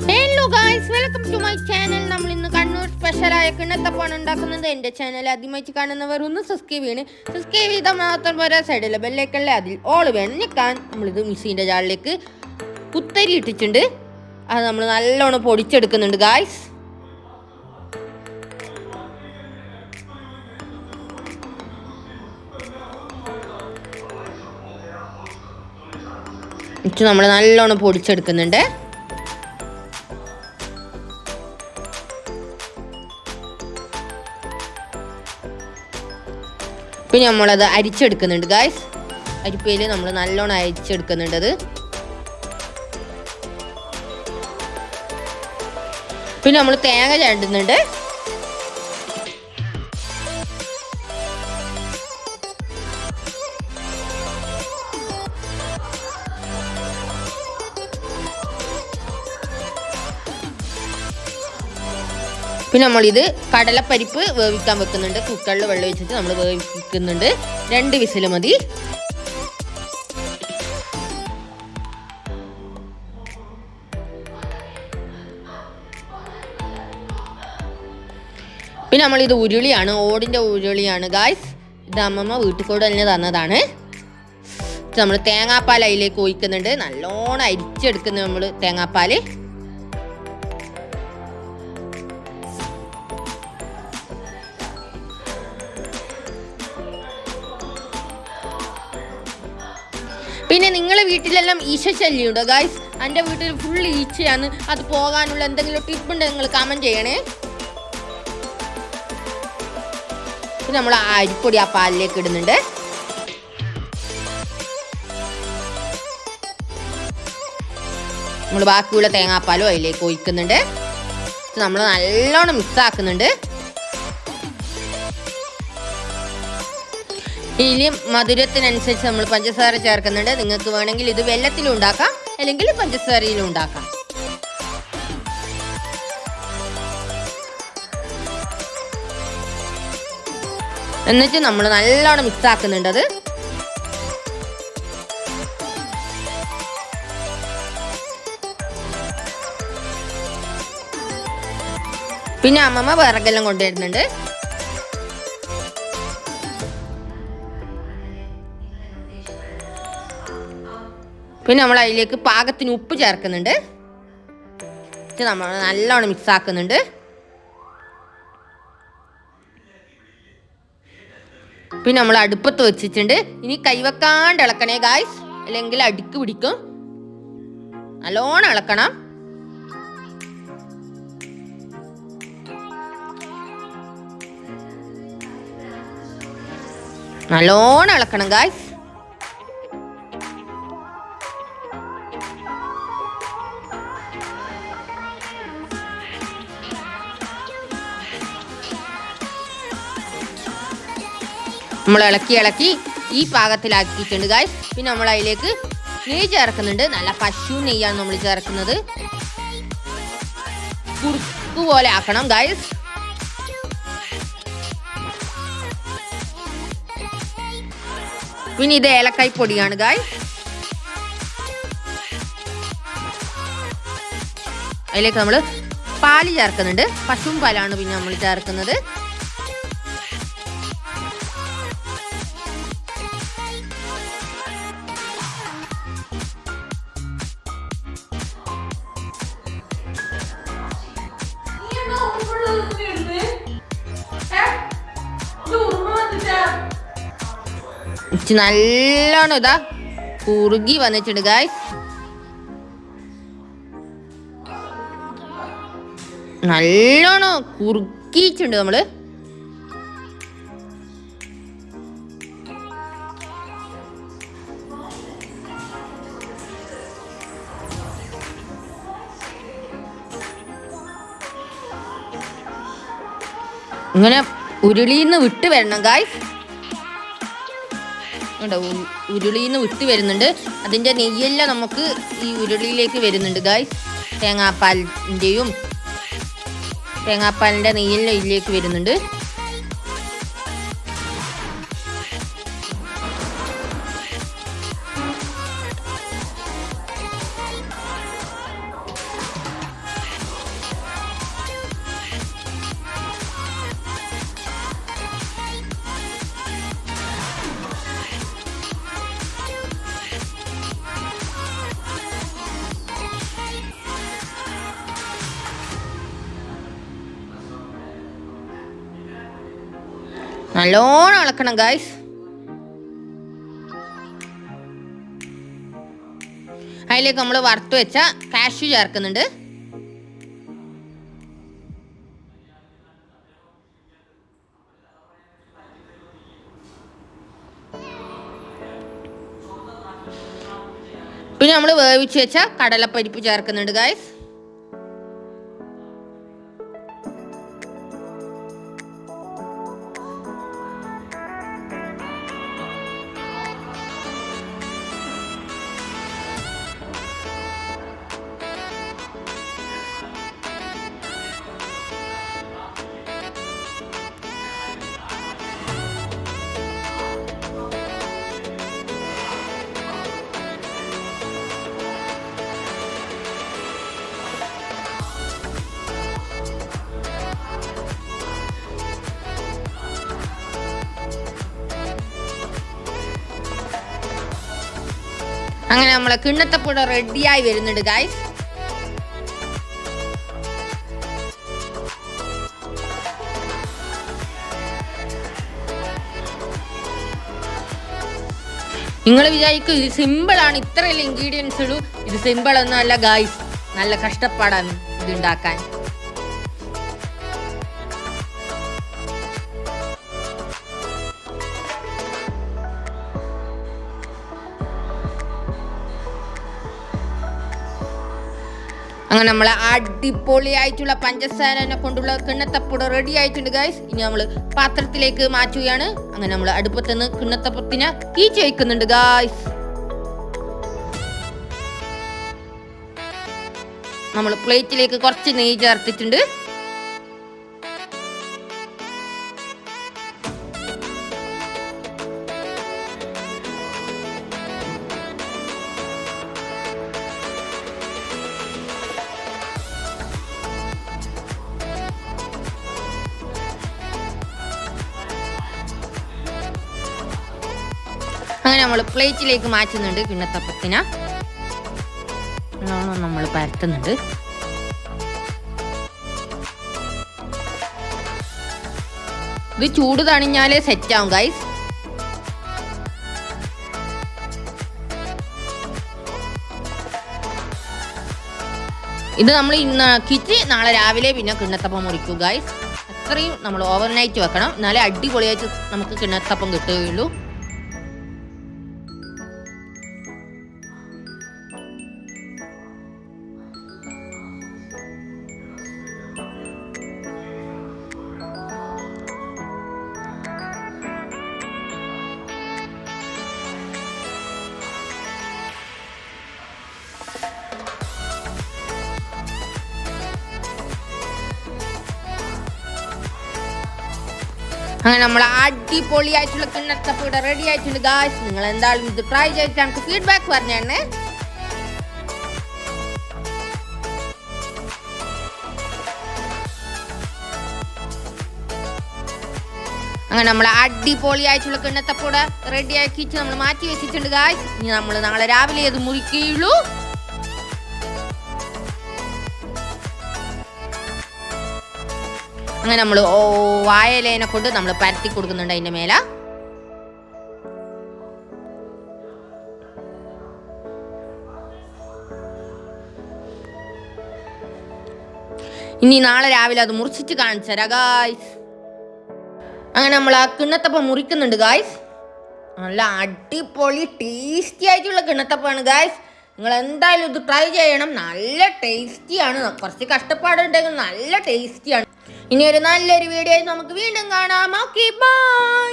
Hello guys, welcome to my channel. നമ്മൾ ഇന്ന് കണ്ണൂർ സ്പെഷ്യലായ കിണ്ണത്തപ്പാണ് ഉണ്ടാക്കുന്നത്. എൻ്റെ ചാനൽ ആദ്യമായിട്ട് കാണുന്നവർ ഒന്ന് സബ്സ്ക്രൈബ് ചെയ്താൽ മാത്രം പോരാ, സൈഡിലെ ബെല്ലൈക്കണിലെ അതിൽ ഓൾ വേണം ഞെക്കാൻ. നമ്മളിത് മിക്സീൻ്റെ ജാറിലേക്ക് കുത്തരി ഇട്ടിട്ടുണ്ട്. അത് നമ്മൾ നല്ലോണം പൊടിച്ചെടുക്കുന്നുണ്ട് ഗായ്സ്. നമ്മൾ നല്ലോണം പൊടിച്ചെടുക്കുന്നുണ്ട്. പിന്നെ നമ്മളത് അരിച്ചെടുക്കുന്നുണ്ട് ഗായ്സ്. അരിപ്പയിൽ നമ്മൾ നല്ലോണം അരിച്ചെടുക്കുന്നുണ്ട്. പിന്നെ നമ്മൾ തേങ്ങ ചേണ്ടുന്നുണ്ട്. പിന്നെ നമ്മളിത് കടലപ്പരിപ്പ് വേവിക്കാൻ വെക്കുന്നുണ്ട്. കുക്കറിൽ വെള്ളം ഒഴിച്ചിട്ട് നമ്മൾ വേവിക്കുന്നുണ്ട്. 2 വിസിൽ മതി. പിന്നെ നമ്മളിത് ഉരുളിയാണ്, ഓടിൻ്റെ ഉരുളിയാണ് ഗായ്സ്. ഇത് അമ്മമ്മ വീട്ടിൽ കൂടെ തന്നെ തന്നതാണ്. നമ്മൾ തേങ്ങാപ്പാൽ അതിലേക്ക് ഒഴിക്കുന്നുണ്ട്. നല്ലോണം അരിച്ചെടുക്കുന്നു നമ്മൾ തേങ്ങാപ്പാൽ. പിന്നെ നിങ്ങളെ വീട്ടിലെല്ലാം ഈച്ച ശല്യമുണ്ടോ ഗായ്സ്? എൻ്റെ വീട്ടിൽ ഫുൾ ഈച്ചയാണ്. അത് പോകാനുള്ള എന്തെങ്കിലും ടിപ്പ് ഉണ്ടെങ്കിൽ നിങ്ങൾ കമൻറ്റ് ചെയ്യണേ. പിന്നെ നമ്മൾ അരിപ്പൊടി ആ പാലിലേക്ക് ഇടുന്നുണ്ട്. നമ്മൾ ബാക്കിയുള്ള തേങ്ങാപ്പാലും അതിലേക്ക് ഒഴിക്കുന്നുണ്ട്. നമ്മൾ നല്ലോണം മിക്സ് ആക്കുന്നുണ്ട്. ഇതിൽ മധുരത്തിനനുസരിച്ച് നമ്മൾ പഞ്ചസാര ചേർക്കുന്നുണ്ട്. നിങ്ങൾക്ക് വേണമെങ്കിൽ ഇത് വെല്ലത്തിലും ഉണ്ടാക്കാം, അല്ലെങ്കിൽ പഞ്ചസാരയിലും ഉണ്ടാക്കാം. എന്നിട്ട് നമ്മൾ നല്ലോണം മിക്സ് ആക്കുന്നുണ്ട്. അത് പിന്നെ അമ്മമ്മ വിറകെല്ലാം കൊണ്ടുവരുന്നുണ്ട്. പിന്നെ നമ്മൾ അതിലേക്ക് പാകത്തിന് ഉപ്പ് ചേർക്കുന്നുണ്ട്. നമ്മൾ നല്ലോണം മിക്സ് ആക്കുന്നുണ്ട്. പിന്നെ നമ്മൾ അടുപ്പത്ത് വെച്ചിട്ടുണ്ട്. ഇനി കൈവെക്കാണ്ട് ഇളക്കണേ ഗായ്സ്, അല്ലെങ്കിൽ അടുക്ക് പിടിക്കും. നല്ലോണം ഇളക്കണം. നല്ലോണം ഇളക്കണം ഗായ്സ്. നമ്മൾ ഇളക്കി ഈ പാകത്തിലാക്കിയിട്ടുണ്ട് ഗായ്സ്. പിന്നെ നമ്മൾ അതിലേക്ക് നെയ്യ് ചേർക്കുന്നുണ്ട്. നല്ല പശു നെയ്യാണ് നമ്മൾ ചേർക്കുന്നത്. കുറുക്ക് പോലെ ആക്കണം ഗായ്സ്. പിന്നെ ഇത് ഏലക്കായ് പൊടിയാണ് ഗായ്സ്. അതിലേക്ക് നമ്മൾ പാല് ചേർക്കുന്നുണ്ട്. പശുവും പാലാണ് പിന്നെ നമ്മൾ ചേർക്കുന്നത്. നല്ലോണം ഇതാ കുറുകി വന്നിട്ടുണ്ട് ഗായ്സ്. നല്ലോണം കുറുക്കിയിട്ടുണ്ട് നമ്മള്. ഇങ്ങനെ ഉരുളിന്ന് വിട്ട് വരണം ഗായ്സ്. ഉരുളിന്ന് വിട്ട് വരുന്നുണ്ട്. അതിൻ്റെ നെയ്യെല്ലാം നമുക്ക് ഈ ഉരുളിയിലേക്ക് വരുന്നുണ്ട് ഗായ്സ്. തേങ്ങാപ്പാലിൻ്റെ നെയ്യെല്ലാം ഇതിലേക്ക് വരുന്നുണ്ട്. നല്ലോണം ഇളക്കണം ഗായ്സ്. അതിലേക്ക് നമ്മൾ വറുത്ത് വെച്ച കാഷ്യൂ ചേർക്കുന്നുണ്ട്. പിന്നെ നമ്മൾ വേവിച്ച് വെച്ച കടലപ്പരിപ്പ് ചേർക്കുന്നുണ്ട് ഗായ്സ്. അങ്ങനെ നമ്മളെ കിണ്ണത്തപ്പൂട റെഡിയായി വരുന്നുണ്ട് ഗായ്സ്. നിങ്ങൾ വിചാരിക്കും ഇത് സിമ്പിളാണ്, ഇത്രയല്ല ഇൻഗ്രീഡിയൻസ് ഉള്ളൂ. ഇത് സിമ്പിൾ ഒന്നും അല്ല ഗായ്സ്, നല്ല കഷ്ടപ്പാടാണ് ഇത് ഉണ്ടാക്കാൻ. അങ്ങനെ നമ്മൾ അടിപൊളിയായിട്ടുള്ള പഞ്ചസാരനെ കൊണ്ടുള്ള കിണ്ണത്തപ്പൂട റെഡി ആയിട്ടുണ്ട് ഗൈസ്. ഇനി നമ്മൾ പാത്രത്തിലേക്ക് മാറ്റുകയാണ്. അങ്ങനെ നമ്മൾ അടുപ്പത്ത് നിന്ന് കിണ്ണത്തപ്പത്തിനെ കീച്ച് വയ്ക്കുന്നുണ്ട് ഗൈസ്. നമ്മൾ പ്ലേറ്റിലേക്ക് കുറച്ച് നെയ്യ് ചേർത്തിട്ടുണ്ട്. അങ്ങനെ നമ്മൾ പ്ലേറ്റിലേക്ക് മാറ്റുന്നുണ്ട് കിണ്ണത്തപ്പത്തിനെ. നമ്മൾ പരത്തുന്നുണ്ട്. ഇത് ചൂട് തണിഞ്ഞാലേ സെറ്റ് ആവും ഗൈസ്. ഇത് നമ്മൾ ഇന്നാക്കിയിട്ട് നാളെ രാവിലെ പിന്നെ കിണ്ണത്തപ്പം മുറിക്കും ഗൈസ്. അത്രയും നമ്മൾ ഓവർനൈറ്റ് വെക്കണം, എന്നാലേ അടിപൊളിയായിട്ട് നമുക്ക് കിണ്ണത്തപ്പം കിട്ടുകയുള്ളൂ. അങ്ങനെ നമ്മൾ അടിപൊളിയായിട്ടുള്ള കിണ്ണത്തപ്പം ഇവിടെ റെഡി ആയിട്ടുണ്ട് ഗായ്സ്. നിങ്ങൾ എന്തായാലും ഇത് ട്രൈ ചെയ്തിട്ട് നമുക്ക് ഫീഡ്ബാക്ക് പറഞ്ഞാണ്. അങ്ങനെ നമ്മൾ അടിപൊളിയായിട്ടുള്ള കിണ്ണത്തപ്പം ഇവിടെ റെഡി ആക്കിയിട്ട് നമ്മൾ മാറ്റി വെച്ചിട്ടുണ്ട് ഗായ്സ്. ഇനി നമ്മൾ നാളെ രാവിലെ അത് മുറിക്കുകയുള്ളൂ. അങ്ങനെ നമ്മൾ വാഴയിലേനെ കൊണ്ട് നമ്മൾ പരത്തി കൊടുക്കുന്നുണ്ട് അതിൻ്റെ മേലെ. ഇനി നാളെ രാവിലെ അത് മുറിച്ചിട്ട് കാണിച്ചു തരാം ഗായ്സ്. അങ്ങനെ നമ്മൾ ആ കിണ്ണത്തപ്പം മുറിക്കുന്നുണ്ട് ഗായ്സ്. നല്ല അടിപൊളി ടേസ്റ്റി ആയിട്ടുള്ള കിണ്ണത്തപ്പമാണ് ഗായ്സ്. നിങ്ങൾ എന്തായാലും ഇത് ട്രൈ ചെയ്യണം. നല്ല ടേസ്റ്റിയാണ്, കുറച്ച് കഷ്ടപ്പാടുണ്ടെങ്കിൽ നല്ല ടേസ്റ്റിയാണ്. ഇനി ഒരു നല്ലൊരു വീഡിയോ നമുക്ക് വീണ്ടും കാണാം. Okay bye.